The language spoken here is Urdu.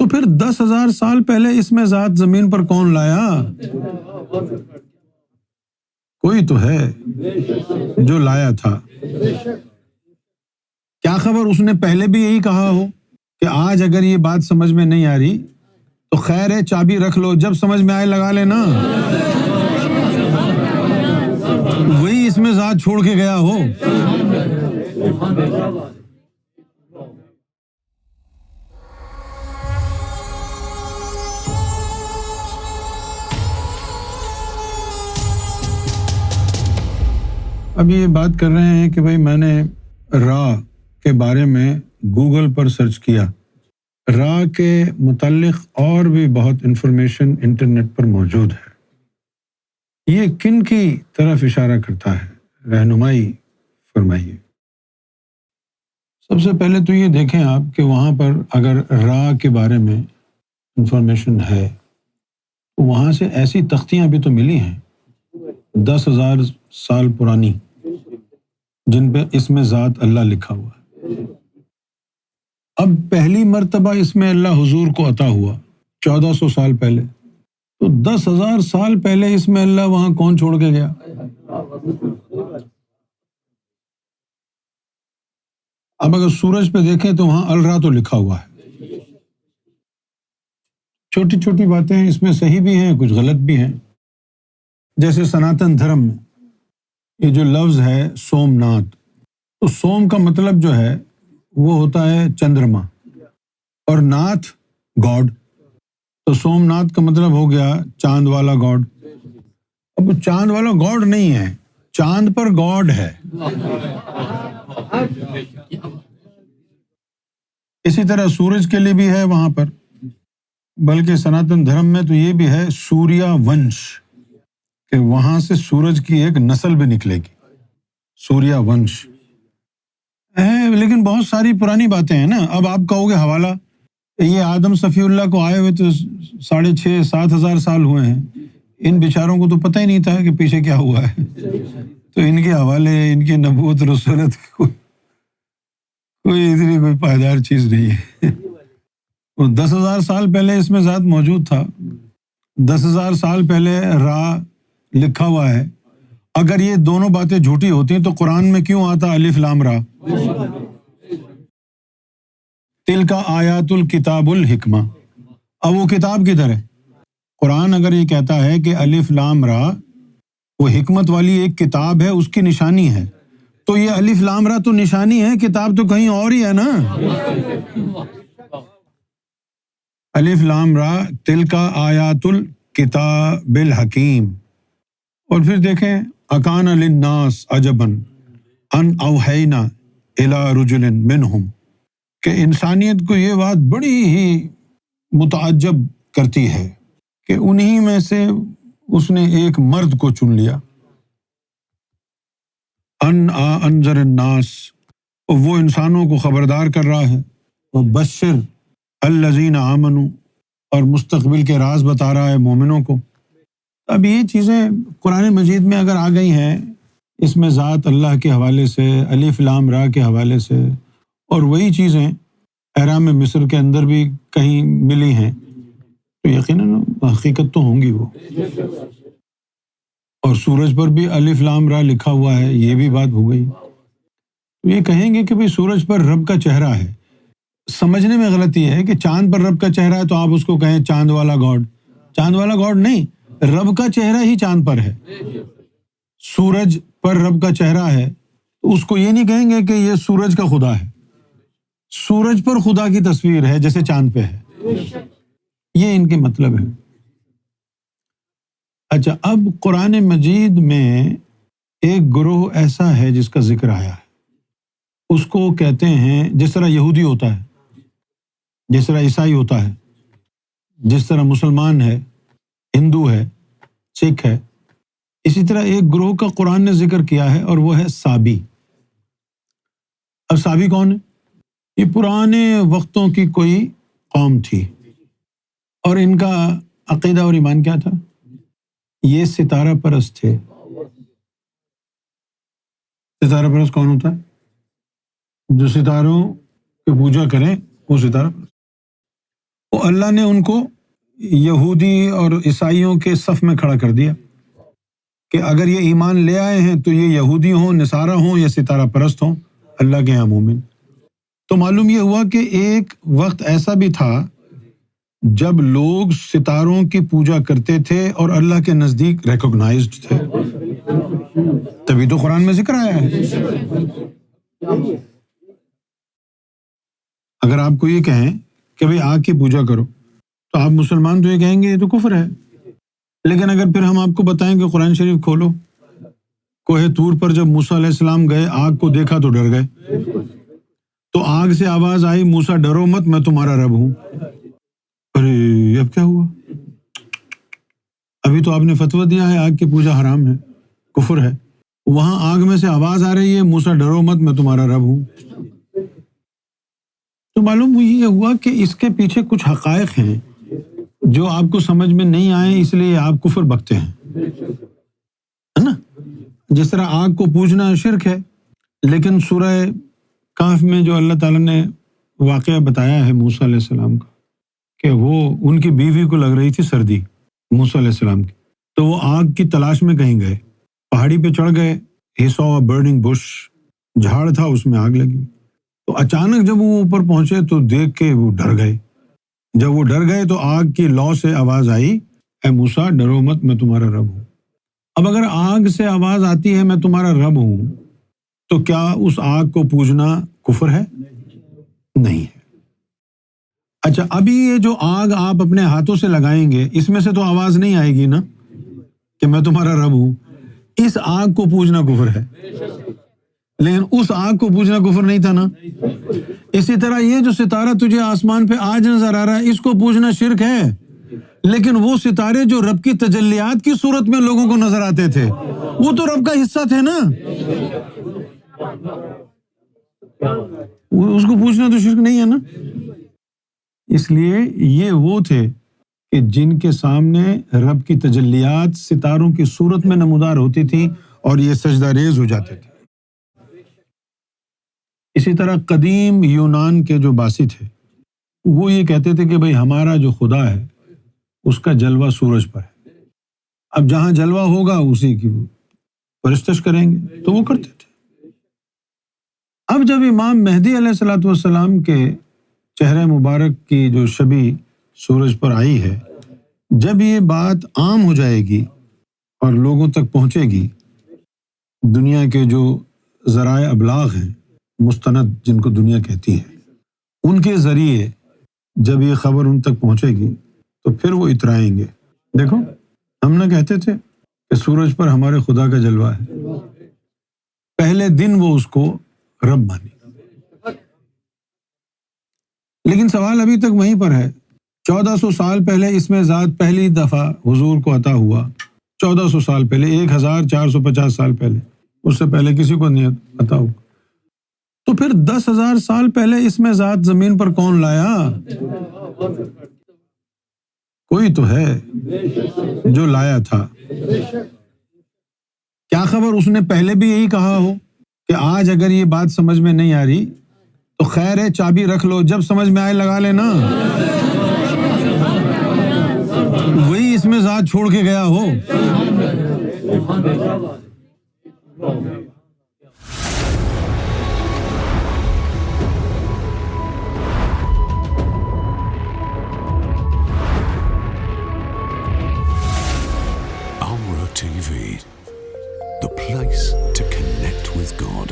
تو پھر 10,000 سال پہلے اس میں ذات زمین پر کون لایا؟ کوئی تو ہے جو لایا تھا۔ کیا خبر اس نے پہلے بھی یہی کہا ہو کہ آج اگر یہ بات سمجھ میں نہیں آ رہی تو خیر ہے، چابی رکھ لو، جب سمجھ میں آئے لگا لینا۔ وہی اس میں ذات چھوڑ کے گیا ہو۔ اب یہ بات کر رہے ہیں کہ بھائی میں نے را کے بارے میں گوگل پر سرچ کیا۔ را کے متعلق اور بھی بہت انفارمیشن انٹرنیٹ پر موجود ہے۔ یہ کن کی طرف اشارہ کرتا ہے؟ رہنمائی فرمائیے۔ سب سے پہلے تو یہ دیکھیں آپ کہ وہاں پر اگر را کے بارے میں انفارمیشن ہے تو وہاں سے ایسی تختیاں بھی تو ملی ہیں 10,000 سال پرانی، جن پہ اس میں ذات اللہ لکھا ہوا ہے۔ اب پہلی مرتبہ اس میں اللہ حضور کو عطا ہوا 1400 سال پہلے، تو 10,000 سال پہلے اس میں اللہ وہاں کون چھوڑ کے گیا؟ اب اگر سورج پہ دیکھیں تو وہاں الرا تو لکھا ہوا ہے۔ چھوٹی چھوٹی باتیں اس میں صحیح بھی ہیں، کچھ غلط بھی ہیں۔ جیسے سناتن دھرم میں یہ جو لفظ ہے سومناتھ، تو سوم کا مطلب جو ہے وہ ہوتا ہے چندرما، اور ناتھ گاڈ، تو سومناتھ کا مطلب ہو گیا چاند والا گاڈ۔ اب وہ چاند والا گاڈ نہیں ہے، چاند پر گاڈ ہے۔ اسی طرح سورج کے لیے بھی ہے وہاں پر، بلکہ سناتن دھرم میں تو یہ بھی ہے سوریا ونش، کہ وہاں سے سورج کی ایک نسل بھی نکلے گی، سوریا ونش ہے۔ لیکن بہت ساری پرانی باتیں ہیں نا۔ اب آپ کہو گے حوالہ، یہ آدم صفی اللہ کو آئے ہوئے تو 6,500-7,000 سال ہوئے ہیں، ان بیچاروں کو تو پتہ ہی نہیں تھا کہ پیچھے کیا ہوا ہے، تو ان کے حوالے، ان کی نبوت رسالت کوئی اتنی کوئی پائیدار چیز نہیں ہے۔ وہ 10,000 سال پہلے اس میں ذات موجود تھا، 10,000 سال پہلے را لکھا ہوا ہے۔ اگر یہ دونوں باتیں جھوٹی ہوتی تو قرآن میں کیوں آتا الف لام را؟ تلک آیات الکتاب الحکمہ۔ اب وہ کتاب کدھر ہے؟ قرآن اگر یہ کہتا ہے کہ الف لام را وہ حکمت والی ایک کتاب ہے، اس کی نشانی ہے، تو یہ الف لام را تو نشانی ہے، کتاب تو کہیں اور ہی ہے نا۔ الف لام را تلک آیات الکتاب الحکیم۔ اور پھر دیکھیں اکان للناس عجبا ان اوحینا الی رجل منہم، کہ انسانیت کو یہ بات بڑی ہی متعجب کرتی ہے کہ انہی میں سے اس نے ایک مرد کو چن لیا۔ انذر الناس، وہ انسانوں کو خبردار کر رہا ہے، وبشر الذین آمنوا، اور مستقبل کے راز بتا رہا ہے مومنوں کو۔ اب یہ چیزیں قرآن مجید میں اگر آ گئی ہیں، اس میں ذات اللہ کے حوالے سے، الف لام را کے حوالے سے، اور وہی چیزیں احرام مصر کے اندر بھی کہیں ملی ہیں، تو یقیناً حقیقت تو ہوں گی وہ۔ اور سورج پر بھی الف لام را لکھا ہوا ہے، یہ بھی بات ہو گئی۔ تو یہ کہیں گے کہ بھئی سورج پر رب کا چہرہ ہے، سمجھنے میں غلطی ہے کہ چاند پر رب کا چہرہ ہے تو آپ اس کو کہیں چاند والا گاڈ۔ چاند والا گاڈ نہیں، رب کا چہرہ ہی چاند پر ہے۔ سورج پر رب کا چہرہ ہے تو اس کو یہ نہیں کہیں گے کہ یہ سورج کا خدا ہے، سورج پر خدا کی تصویر ہے جیسے چاند پہ ہے۔ یہ ان کے مطلب ہے۔ اچھا، اب قرآن مجید میں ایک گروہ ایسا ہے جس کا ذکر آیا ہے، اس کو کہتے ہیں، جس طرح یہودی ہوتا ہے، جس طرح عیسائی ہوتا ہے، جس طرح مسلمان ہے، ہندو ہے، سکھ ہے، اسی طرح ایک گروہ کا قرآن نے ذکر کیا ہے، اور وہ ہے سابی۔ اب سابی کون ہے؟ یہ پرانے وقتوں کی کوئی قوم تھی، اور ان کا عقیدہ اور ایمان کیا تھا؟ یہ ستارہ پرست تھے۔ ستارہ پرست کون ہوتا ہے؟ جو ستاروں کی پوجا کریں وہ ستارہ پرست۔ تو اللہ نے ان کو یہودی اور عیسائیوں کے صف میں کھڑا کر دیا کہ اگر یہ ایمان لے آئے ہیں تو یہ یہودی ہوں، نصارہ ہوں یا ستارہ پرست ہوں، اللہ کے یہاں مومن۔ تو معلوم یہ ہوا کہ ایک وقت ایسا بھی تھا جب لوگ ستاروں کی پوجا کرتے تھے اور اللہ کے نزدیک ریکگنائزڈ تھے، تبھی تو قرآن میں ذکر آیا ہے۔ اگر آپ کو یہ کہیں کہ بھئی آگ کی پوجا کرو تو آپ مسلمان تو یہ کہیں گے یہ تو کفر ہے، لیکن اگر پھر ہم آپ کو بتائیں کہ قرآن شریف کھولو، کوہ طور پر جب موسیٰ علیہ السلام گئے آگ کو دیکھا تو ڈر گئے، تو آگ سے آواز آئی موسیٰ ڈرو مت میں تمہارا رب ہوں۔ ارے اب کیا ہوا؟ ابھی تو آپ نے فتویٰ دیا ہے آگ کی پوجا حرام ہے، کفر ہے، وہاں آگ میں سے آواز آ رہی ہے موسیٰ ڈرو مت میں تمہارا رب ہوں۔ تو معلوم یہ ہوا کہ اس کے پیچھے کچھ حقائق ہیں جو آپ کو سمجھ میں نہیں آئے، اس لیے آپ کفر بکتے ہیں، ہے نا؟ جس طرح آگ کو پوجنا شرک ہے، لیکن سورہ کہف میں جو اللہ تعالیٰ نے واقعہ بتایا ہے موسیٰ علیہ السلام کا کہ وہ ان کی بیوی کو لگ رہی تھی سردی موسیٰ علیہ السلام کی، تو وہ آگ کی تلاش میں کہیں گئے، پہاڑی پہ چڑھ گئے، he saw a burning bush، جھاڑ تھا اس میں آگ لگی، تو اچانک جب وہ اوپر پہنچے تو دیکھ کے وہ ڈر گئے، جب وہ ڈر گئے تو آگ کی لو سے آواز آئی اے موسیٰ ڈرو مت میں تمہارا رب ہوں۔ اب اگر آگ سے آواز آتی ہے میں تمہارا رب ہوں تو کیا اس آگ کو پوجنا کفر ہے؟ نہیں ہے۔ اچھا ابھی یہ جو آگ آپ اپنے ہاتھوں سے لگائیں گے اس میں سے تو آواز نہیں آئے گی نا کہ میں تمہارا رب ہوں، اس آگ کو پوجنا کفر ہے، لیکن اس آگ کو پوجنا کفر نہیں تھا نا۔ اسی طرح یہ جو ستارہ تجھے آسمان پہ آج نظر آ رہا ہے اس کو پوجنا شرک ہے، لیکن وہ ستارے جو رب کی تجلیات کی صورت میں لوگوں کو نظر آتے تھے وہ تو رب کا حصہ تھے نا، اس کو پوجنا تو شرک نہیں ہے نا۔ اس لیے یہ وہ تھے کہ جن کے سامنے رب کی تجلیات ستاروں کی صورت میں نمودار ہوتی تھی اور یہ سجدہ ریز ہو جاتے تھے۔ اسی طرح قدیم یونان کے جو باسی تھے وہ یہ کہتے تھے کہ بھئی ہمارا جو خدا ہے اس کا جلوہ سورج پر ہے، اب جہاں جلوہ ہوگا اسی کی پرستش کریں گے، تو وہ کرتے تھے۔ اب جب امام مہدی علیہ الصلوۃ والسلام کے چہرہ مبارک کی جو شبیہ سورج پر آئی ہے، جب یہ بات عام ہو جائے گی اور لوگوں تک پہنچے گی، دنیا کے جو ذرائع ابلاغ ہیں، مستند جن کو دنیا کہتی ہے، ان کے ذریعے جب یہ خبر ان تک پہنچے گی تو پھر وہ اترائیں گے، دیکھو ہم نہ کہتے تھے کہ سورج پر ہمارے خدا کا جلوہ ہے، پہلے دن وہ اس کو رب مانی۔ لیکن سوال ابھی تک وہیں پر ہے، 1400 سال پہلے اس میں ذات پہلی دفعہ حضور کو عطا ہوا، 1400 سال پہلے، 1450 سال پہلے، اس سے پہلے کسی کو نہیں عطا ہوا، تو پھر 10,000 سال پہلے اس میں ذات زمین پر کون لایا؟ کوئی تو ہے جو لایا تھا۔ کیا خبر اس نے پہلے بھی یہی کہا ہو کہ آج اگر یہ بات سمجھ میں نہیں آ رہی تو خیر ہے چابی رکھ لو، جب سمجھ میں آئے لگا لینا، وہی اس میں ذات چھوڑ کے گیا ہو۔ Amra TV, the place to connect with God.